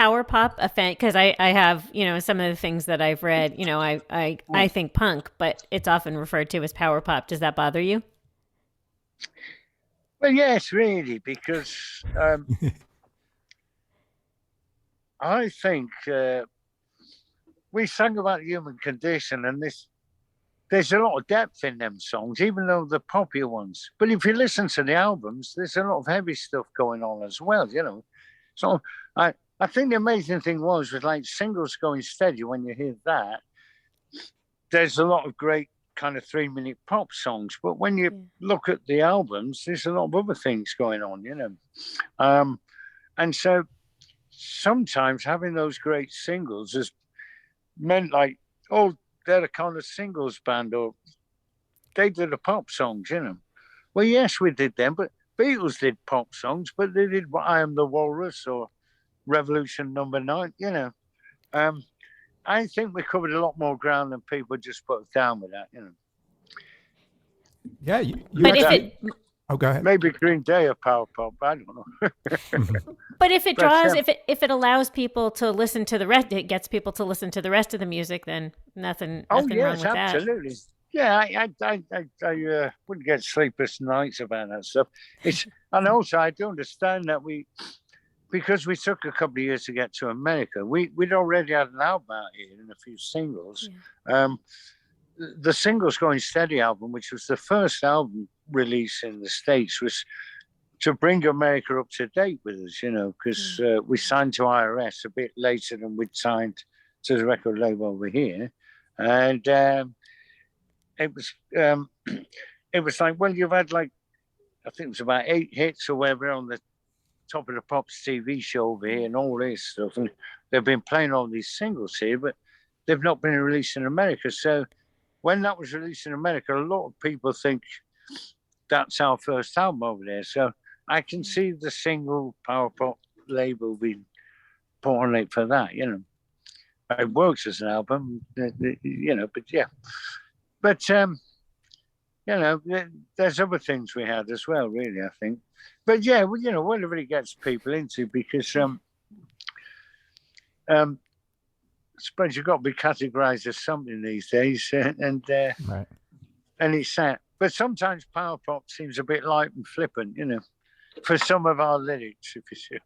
power pop a fan? Because I have, some of the things that I've read, I think punk, but it's often referred to as power pop. Does that bother you? Well, yes, really, because I think we sang about the human condition, and there's a lot of depth in them songs, even though they're popular ones. But if you listen to the albums, there's a lot of heavy stuff going on as well. So I think the amazing thing was with like singles going steady. When you hear that, there's a lot of great kind of 3 minute pop songs. But when you look at the albums, there's a lot of other things going on. And so sometimes having those great singles has meant like, oh, they're a kind of singles band, or they did the pop songs. Well, yes, we did them, but Beatles did pop songs, but they did I Am the Walrus or Revolution Number 9. Um, I think we covered a lot more ground than people just put us down with that. Yeah, you But if actually. it Oh, go ahead. Maybe Green Day or Power Pop, I don't know. but if it But draws if it allows people to listen to the rest, it gets people to listen to the rest of the music, then oh nothing wrong yes, with that. absolutely. Yeah, I wouldn't get sleepless nights about that stuff. And also I do understand that because we took a couple of years to get to America, we'd already had an album out here and a few singles. The Singles Going Steady album, which was the first album release in the States, was to bring America up to date with us, because we signed to IRS a bit later than we'd signed to the record label over here. And it was it was like, well, you've had like, I think it was about 8 hits or whatever on the Top of the Pops TV show over here and all this stuff. And they've been playing all these singles here, but they've not been released in America. So when that was released in America, a lot of people think that's our first album over there. So I can see the single Power Pop label being put on it for that. It works as an album, but yeah. But, there's other things we had as well, really, I think. But yeah, whatever it gets people into, because I suppose you've got to be categorized as something these days, Right. and it's sad. But sometimes power pop seems a bit light and flippant, for some of our lyrics, if you see.